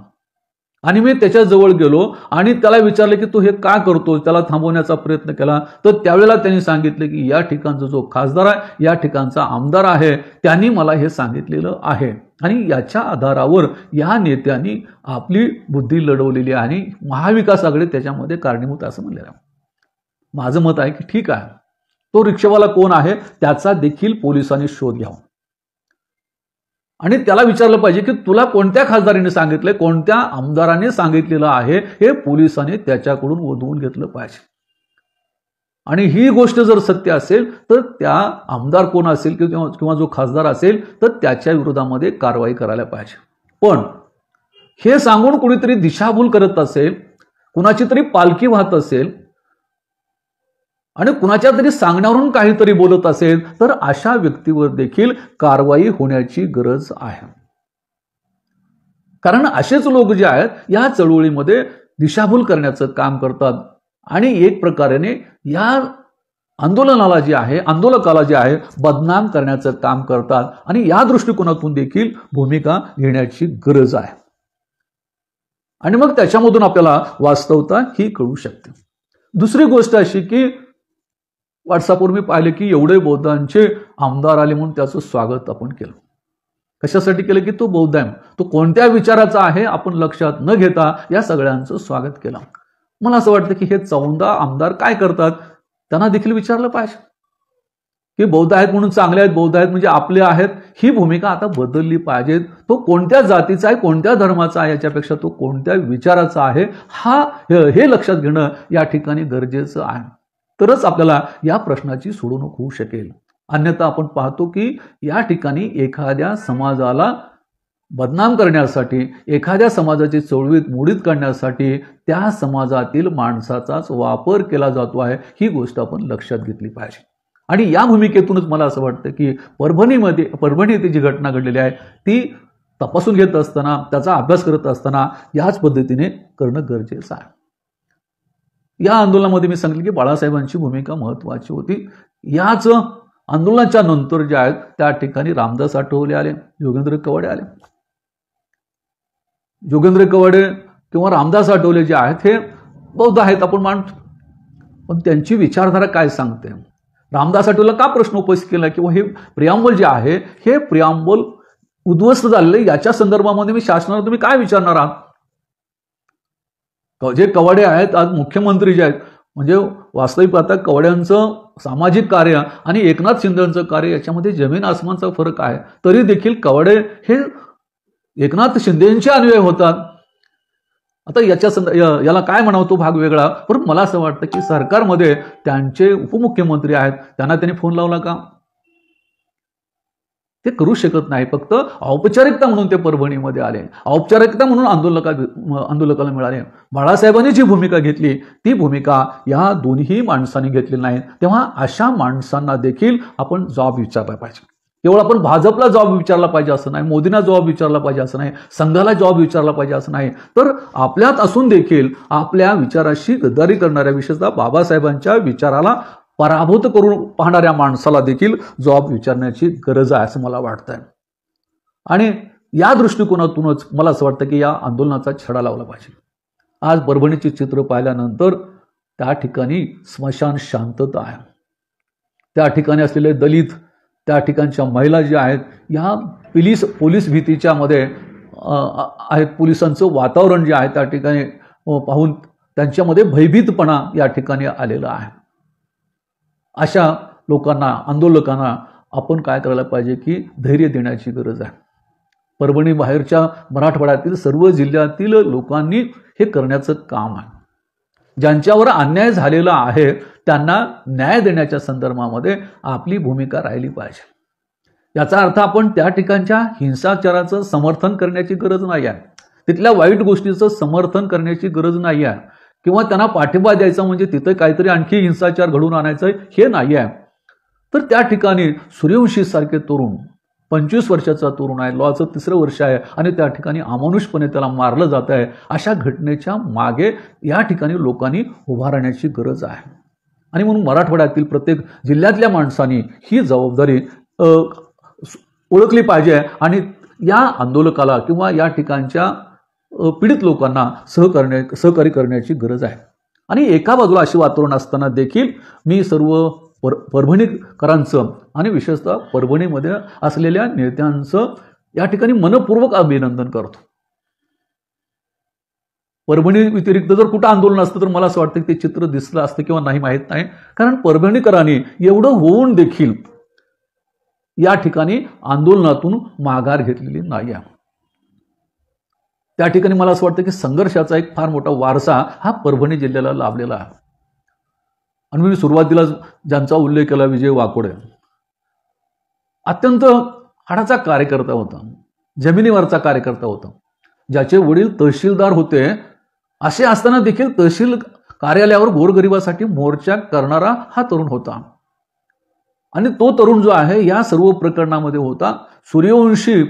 आणि मी त्याच्या जवळ गेलो आणि त्याला विचारलं की तू हे का करतोस, त्याला थांबवण्याचा प्रयत्न केला. तर त्यावेळेला त्यांनी सांगितलं की या ठिकाणचा जो खासदार आहे, या ठिकाणचा आमदार आहे, त्यांनी मला हे सांगितलेलं आहे आणि याच्या आधारावर या नेत्यांनी आपली बुद्धी लढवलेली आहे आणि महाविकास आघाडी त्याच्यामध्ये कारणीभूत असं म्हणलेलं आहे. माझं मत आहे की ठीक आहे, तो रिक्षावाला कोण आहे त्याचा देखील पोलिसांनी शोध घ्यावा आणि त्याला विचारलं पाहिजे की तुला कोणत्या खासदाराने सांगितलंय, कोणत्या आमदाराने सांगितलेलं आहे, हे पोलिसांनी त्याच्याकडून वधवून घेतलं पाहिजे. आणि ही गोष्ट जर सत्य असेल तर त्या आमदार कोण असेल किंवा जो खासदार असेल तर त्याच्या विरोधामध्ये कारवाई करायला पाहिजे. पण हे सांगून कुणीतरी दिशाभूल करत असेल, कुणाची तरी पालखी वाहत असेल आणि कुणाच्या तरी सांगण्यावरून काहीतरी बोलत असेल तर अशा व्यक्तीवर देखील कारवाई होण्याची गरज आहे. कारण असेच लोक जे आहेत या चळवळीमध्ये दिशाभूल करण्याचं काम करतात आणि एक प्रकारे या आंदोलकाला जे आहे बदनाम करण्याचं काम करतात आणि या दृष्टिकोनातून देखील भूमिका घेण्याची गरज आहे. आणि मग त्याच्यामधून आपल्याला वास्तवता ही कळू शकते. दुसरी गोष्ट अशी की व्हॉट्सअपवर मी पाहिले की एवढे बौद्धांचे आमदार आले म्हणून त्याचं स्वागत आपण केलं. कशासाठी केलं की तो बौद्ध आहे, तो कोणत्या विचाराचा आहे आपण लक्षात न घेता या सगळ्यांचं स्वागत केलं. मला असं वाटतं की हे 14 आमदार काय करतात त्यांना देखील विचारलं पाहिजे की बौद्ध आहेत म्हणून चांगले आहेत, बौद्ध आहेत म्हणजे आपले आहेत, ही भूमिका आता बदलली पाहिजे. तो कोणत्या जातीचा आहे, कोणत्या धर्माचा आहे याच्यापेक्षा तो कोणत्या विचाराचा आहे हे लक्षात घेणं या ठिकाणी गरजेचं आहे. तरच आपल्याला या प्रश्नाची सोडवणूक होऊ शकेल. अन्यथा आपण पाहतो की या ठिकाणी एखाद्या समाजाला बदनाम करण्यासाठी, एखाद्या समाजाची चळवळीत मोडीत करण्यासाठी त्या समाजातील माणसाचाच वापर केला जातो आहे, ही गोष्ट आपण लक्षात घेतली पाहिजे. आणि या भूमिकेतूनच मला असं वाटतं की परभणी येथे जी घटना घडलेली आहे ती तपासून घेत असताना, त्याचा अभ्यास करत असताना याच पद्धतीने करणं गरजेचं आहे. या आंदोलनामध्ये मी सांगितलं की बाळासाहेबांची भूमिका महत्वाची होती. याच आंदोलनाच्या नंतर जे आहेत त्या ठिकाणी रामदास आठवले आले, योगेंद्र कवाडे आले. योगेंद्र कवाडे किंवा रामदास आठवले जे आहेत हे बौद्ध आहेत आपण मानतो, पण त्यांची विचारधारा काय सांगते? रामदास आठवले का प्रश्न उपस्थित केला किंवा हे प्रियांबल जे आहे हे प्रियांबल उद्ध्वस्त झालेले याच्या संदर्भामध्ये मी शासनाला तुम्ही काय विचारणार आहात? जे कवाडे आहेत आज मुख्यमंत्री जे आहेत, म्हणजे वास्तविक आता कवाड्यांचं सामाजिक कार्य आणि एकनाथ शिंदेचं कार्य याच्यामध्ये जमीन आसमानचा फरक आहे, तरी देखील कवाडे हे एकनाथ शिंदेचे अन्वय होतात. आता याला काय म्हणावं तो भाग वेगळा, पण मला असं वाटतं की सरकारमध्ये त्यांचे उपमुख्यमंत्री आहेत, त्यांना त्यांनी फोन लावला का? ते करू शकत नाही. फक्त औपचारिकता म्हणून ते परभणीमध्ये आले, औपचारिकता म्हणून आंदोलकाला मिळाले. बाळासाहेबांनी जी भूमिका घेतली ती भूमिका या दोन्ही माणसांनी घेतली नाही. तेव्हा अशा माणसांना देखील आपण जबाब विचारला पाहिजे. केवळ आपण भाजपला जबाब विचारला पाहिजे असं नाही, मोदींना जबाब विचारला पाहिजे असं नाही, संघाला जबाब विचारला पाहिजे असं नाही, तर आपल्यात असून देखील आपल्या विचाराशी गद्दारी करणाऱ्या, विशेषतः बाबासाहेबांच्या विचाराला पराभूत करून पाहणाऱ्या माणसाला देखील जबाब विचारण्याची गरज आहे असं मला वाटतंय. आणि या दृष्टिकोनातूनच मला असं वाटतं की या आंदोलनाचा छडा लावला पाहिजे. आज परभणीचे चित्र पाहिल्यानंतर त्या ठिकाणी स्मशान शांतता आहे. त्या ठिकाणी असलेले दलित, त्या ठिकाणच्या महिला ज्या आहेत या पोलीस भीतीच्या मध्ये आहेत. पोलिसांचं वातावरण जे आहे त्या ठिकाणी पाहून त्यांच्यामध्ये भयभीतपणा या ठिकाणी आलेला आहे. अशा लोकांना, आंदोलकांना आपण काय करायला पाहिजे की धैर्य देण्याची गरज आहे. परभणी बाहेरच्या मराठवाड्यातील सर्व जिल्ह्यातील लोकांनी हे करण्याचं काम आहे. ज्यांच्यावर अन्याय झालेला आहे त्यांना न्याय देण्याच्या संदर्भामध्ये आपली भूमिका राहिली पाहिजे. याचा अर्थ आपण त्या ठिकाणच्या हिंसाचाराचं समर्थन करण्याची गरज नाही आहे, तिथल्या वाईट गोष्टीचं समर्थन करण्याची गरज नाही आहे, किंवा त्यांना पाठिंबा द्यायचा म्हणजे तिथे काहीतरी आणखी हिंसाचार घडवून आणायचं हे नाही आहे. तर त्या ठिकाणी सूर्यवंशी सारखे तरुण, 25 वर्षाचा तरुण आहे, लॉचं 3रं वर्ष आहे आणि त्या ठिकाणी अमानुषपणे त्याला मारलं जात आहे. अशा घटनेच्या मागे या ठिकाणी लोकांनी उभा राहण्याची गरज आहे. आणि म्हणून मराठवाड्यातील प्रत्येक जिल्ह्यातल्या माणसांनी ही जबाबदारी ओळखली पाहिजे आणि या आंदोलकाला किंवा या ठिकाणच्या पीडित लोकांना सहकार्य करण्याची गरज आहे. आणि एका बाजूला असे वातावरण असताना देखील मी सर्व परभणीकरांचं आणि विशेषतः परभणीमध्ये असलेल्या नेत्यांचं या ठिकाणी मनपूर्वक अभिनंदन करतो. परभणी व्यतिरिक्त जर कुठं आंदोलन असतं तर मला असं वाटतं की ते चित्र दिसलं असतं किंवा नाही माहीत नाही, कारण परभणीकरांनी एवढं होऊन देखील या ठिकाणी आंदोलनातून माघार घेतलेली नाही आहे. त्या ठिकाणी मला असं वाटतं की संघर्षाचा एक फार मोठा वारसा हा परभणी जिल्ह्याला लाभलेला आहे. आणि मी सुरुवातीला ज्यांचा उल्लेख केला, विजय वाकोडे, अत्यंत हाडाचा कार्यकर्ता होता, जमिनीवरचा कार्यकर्ता होता, ज्याचे वडील तहसीलदार होते. असे असताना देखील तहसील कार्यालयावर गोरगरिबासाठी मोर्चा करणारा हा तरुण होता. आणि तो तरुण जो आहे या सर्व प्रकरणामध्ये होता. सूर्यवंशी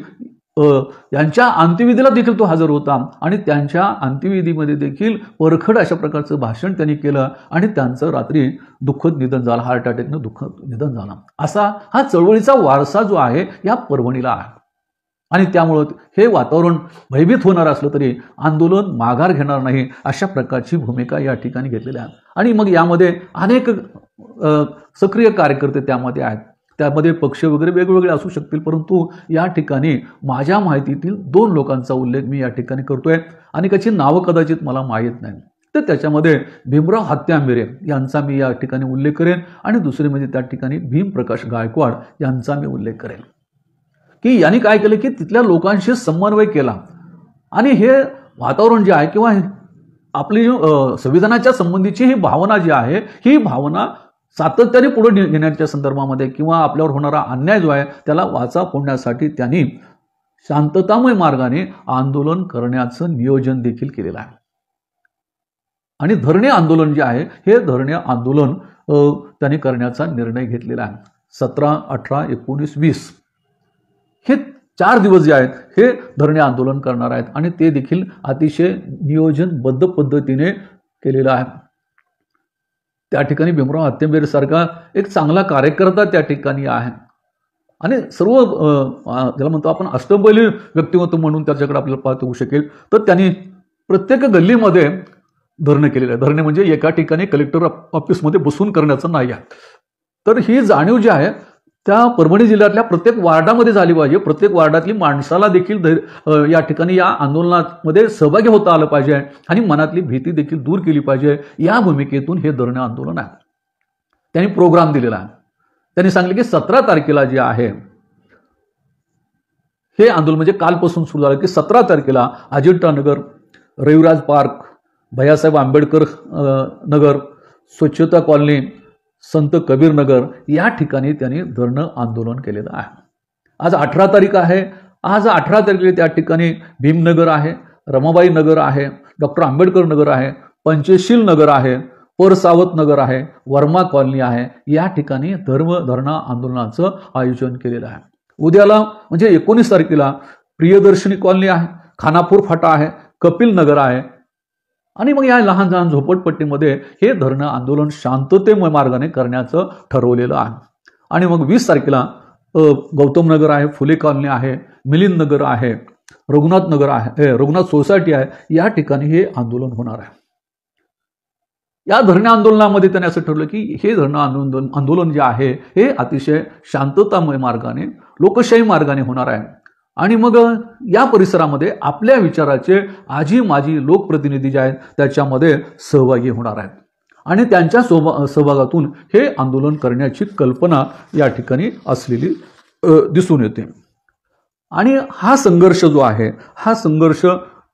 यांच्या अंत्यविधीला देखील तो हजर होता आणि त्यांच्या अंत्यविधीमध्ये देखील परखड अशा प्रकारचं भाषण त्यांनी केलं आणि त्यांचं रात्री दुःखद निधन झालं, हार्ट अटॅकनं दुःखद निधन झालं. असा हा चळवळीचा वारसा जो आहे या परभणीला आहे. आणि त्यामुळं हे वातावरण भयभीत होणार असलं तरी आंदोलन माघार घेणार नाही अशा प्रकारची भूमिका या ठिकाणी घेतलेली आहे. आणि मग यामध्ये अनेक सक्रिय कार्यकर्ते त्यामध्ये आहेत. त्यामध्ये पक्ष वगैरे वेगवेगळे असू शकतील, परंतु या ठिकाणी माझ्या माहितीतील 2 लोकांचा उल्लेख मी या ठिकाणी करतोय. आणि त्याची नावं कदाचित मला माहीत नाही. तर त्याच्यामध्ये भीमराव हत्यांबेरे यांचा मी या ठिकाणी उल्लेख करेन आणि दुसरे म्हणजे त्या ठिकाणी भीमप्रकाश गायकवाड यांचा मी उल्लेख करेन की यांनी काय केलं की तिथल्या लोकांशी समन्वय केला. आणि हे वातावरण जे आहे किंवा आपली संविधानाच्या संबंधीची ही भावना जी आहे ही भावना सातत्याने पुढे घेण्याच्या संदर्भामध्ये किंवा आपल्यावर होणारा अन्याय जो आहे त्याला वाचा फोडण्यासाठी त्यांनी शांततामय मार्गाने आंदोलन करण्याचं नियोजन देखील केलेलं आहे. आणि धरणे आंदोलन जे आहे हे धरणे आंदोलन त्यांनी करण्याचा निर्णय घेतलेला आहे. 17, 18, 19, 20 हे 4 दिवस जे आहेत हे धरणे आंदोलन करणार आहेत आणि ते देखील अतिशय नियोजनबद्ध पद्धतीने केलेलं आहे. त्या ठिकाणी भीमराव हत्तेंबेर सारखा एक चांगला कार्यकर्ता त्या ठिकाणी आहे आणि सर्व ज्याला म्हणतो आपण अष्टबैली व्यक्तिमत्व म्हणून त्याच्याकडे आपल्याला पाहता येऊ शकेल. तर त्यांनी प्रत्येक गल्लीमध्ये धरणे केलेलं आहे. धरणे म्हणजे एका ठिकाणी कलेक्टर ऑफिसमध्ये बसून करण्याचं नाही आहे. तर ही जाणीव जी आहे त्या परभणी जिल्ह्यातल्या प्रत्येक वार्डामध्ये झाली पाहिजे. प्रत्येक वार्डातली माणसाला देखील या ठिकाणी या आंदोलनामध्ये सहभागी होता आलं पाहिजे आणि मनातली भीती देखील दूर केली पाहिजे. या भूमिकेतून हे धरणे आंदोलन आहे. त्यांनी प्रोग्राम दिलेला आहे. त्यांनी सांगितले की 17 तारखेला जे आहे हे आंदोलन म्हणजे कालपासून सुरू झालं की 17 तारखेला अजिंठा नगर, रविराज पार्क, भैयासाहेब आंबेडकर नगर, स्वच्छता कॉलनी, संत कबीर नगर या ठिकाणी त्यांनी धरणं आंदोलन केलेलं आहे. आज 18 तारीख आहे. आज 18 तारखेला त्या ठिकाणी भीमनगर आहे, रमाबाई नगर आहे, डॉक्टर आंबेडकर नगर आहे, पंचशील नगर आहे, परसावत नगर आहे, वर्मा कॉलनी आहे. या ठिकाणी धरणं आंदोलनाचं आयोजन केलेलं आहे. उद्याला म्हणजे 19 तारखेला प्रियदर्शनी कॉलनी आहे, खानापूर फाटा आहे, कपिल नगर आहे आणि मग या लहान लहान झोपडपट्टीमध्ये हे धरणं आंदोलन शांततेमय मार्गाने करण्याचं ठरवलेलं आहे. आणि मग 20 तारखेला गौतम नगर आहे, फुले कॉलनी आहे, मिलिंद नगर आहे, रघुनाथ नगर आहे, रघुनाथ सोसायटी आहे. या ठिकाणी हे आंदोलन होणार आहे. या धरणे आंदोलनामध्ये त्यांनी असं ठरवलं की हे धरणं आंदोलन जे आहे हे अतिशय शांततामय मार्गाने, लोकशाही मार्गाने होणार आहे. आणि मग या परिसरामध्ये आपल्या विचाराचे आजी माजी लोकप्रतिनिधी जे आहेत त्याच्यामध्ये सहभागी होणार आहेत आणि त्यांच्या सहभागातून हे आंदोलन करण्याची कल्पना या ठिकाणी असलेली दिसून येते. आणि हा संघर्ष जो आहे, हा संघर्ष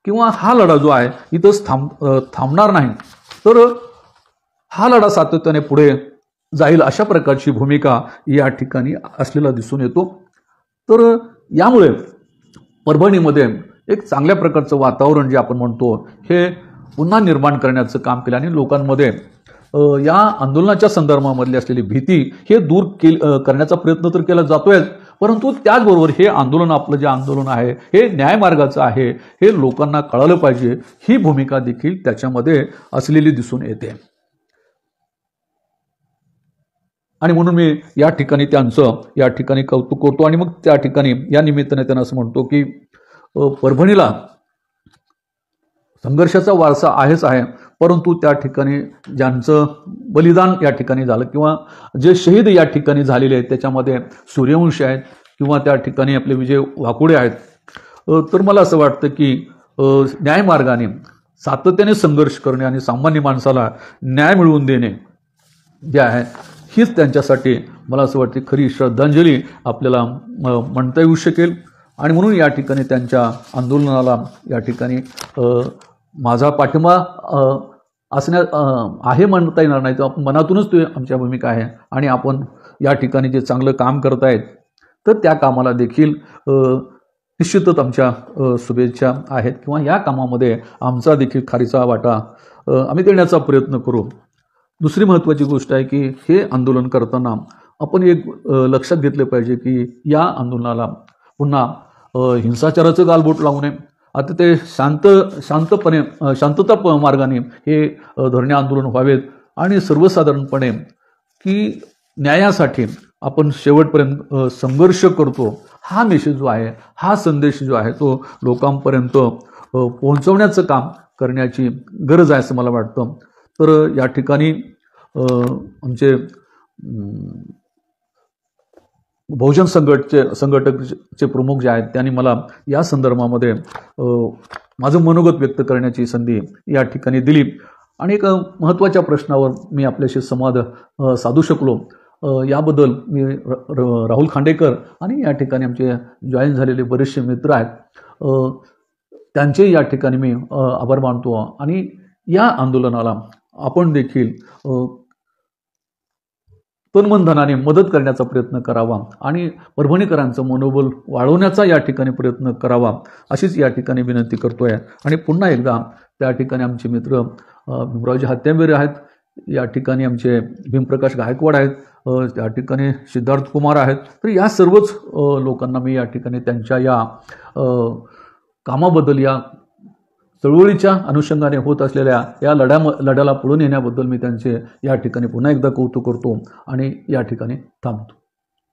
किंवा हा लढा जो आहे इथंच थांबणार नाही, तर हा लढा सातत्याने पुढे जाईल अशा प्रकारची भूमिका या ठिकाणी असलेला दिसून येतो. तर यामुळे परभणीमध्ये एक चांगल्या प्रकारचं वातावरण जे आपण म्हणतो हे पुन्हा निर्माण करण्याचं काम केलं आणि लोकांमध्ये या आंदोलनाच्या संदर्भामधली असलेली भीती हे दूर करण्याचा प्रयत्न तर केला जातोय, परंतु त्याचबरोबर हे आंदोलन, आपलं जे आंदोलन आहे हे न्यायमार्गाचं आहे हे लोकांना कळालं पाहिजे. ही भूमिका देखील त्याच्यामध्ये असलेली दिसून येते आणि म्हणून मी या ठिकाणी त्यांचं या ठिकाणी कौतुक करतो. आणि मग त्या ठिकाणी या निमित्ताने त्यांना असं म्हणतो की परभणीला संघर्षाचा वारसा आहेच आहे, परंतु त्या ठिकाणी ज्यांचं बलिदान या ठिकाणी झालं किंवा जे शहीद या ठिकाणी झालेले आहेत त्याच्यामध्ये सूर्यवंशी आहेत किंवा त्या ठिकाणी आपले विजय वाकुडे आहेत. तर मला असं वाटतं की न्यायमार्गाने सातत्याने संघर्ष करणे आणि सामान्य माणसाला न्याय मिळवून देणे जे आहे हीच त्यांच्यासाठी मला असं वाटते खरी श्रद्धांजली आपल्याला म्हणता येऊ शकेल. आणि म्हणून या ठिकाणी त्यांच्या आंदोलनाला या ठिकाणी माझा पाठिंबा आहे म्हणता येणार नाही, तर मनातूनच तो आमच्या भूमिका आहे. आणि आपण या ठिकाणी जे चांगलं काम करतायत तर त्या कामाला देखील निश्चितच आमच्या शुभेच्छा आहेत किंवा या कामामध्ये आमचा देखील खारीचा वाटा आम्ही देण्याचा प्रयत्न करू. दुसरी महत्त्वाची गोष्ट आहे की हे आंदोलन करताना आपण एक लक्षात घेतले पाहिजे की या आंदोलनाला पुन्हा हिंसाचाराचं गालबोट लावू नये. आता ते शांतपणे शांतता मार्गाने हे धरणे आंदोलन व्हावेत आणि सर्वसाधारणपणे की न्यायासाठी आपण शेवटपर्यंत संघर्ष करतो हा मेसेज जो आहे, हा संदेश जो आहे तो लोकांपर्यंत पोहोचवण्याचं काम करण्याची गरज आहे असं मला वाटतं. तर या ठिकाणी आमचे बहुजन संघटकचे प्रमुख जे आहेत त्यांनी मला या संदर्भामध्ये माझं मनोगत व्यक्त करण्याची संधी या ठिकाणी दिली आणि एक महत्त्वाच्या प्रश्नावर मी आपल्याशी संवाद साधू शकलो. याबद्दल मी राहुल खांडेकर आणि या ठिकाणी आमचे जॉईन झालेले बरेचसे मित्र आहेत त्यांचे या ठिकाणी मी आभार मानतो. आणि या आंदोलनाला आपण देखील तनमनधनाने मदत करण्याचा प्रयत्न करावा आणि परभणीकरांचं मनोबल वाढवण्याचा या ठिकाणी प्रयत्न करावा अशीच या ठिकाणी विनंती करतोय. आणि पुन्हा एकदा त्या ठिकाणी आमचे मित्र भीमरावजी हत्तेंबेर आहेत या ठिकाणी आमचे भीमप्रकाश गायकवाड आहेत, त्या ठिकाणी सिद्धार्थ कुमार आहेत. तर या सर्वच लोकांना मी या ठिकाणी त्यांच्या या कामाबद्दल, या चळवळीच्या अनुषंगाने होत असलेल्या या लढ्याला पुढे नेण्याबद्दल मी त्यांचे या ठिकाणी पुन्हा एकदा कौतुक करतो आणि या ठिकाणी थांबतो.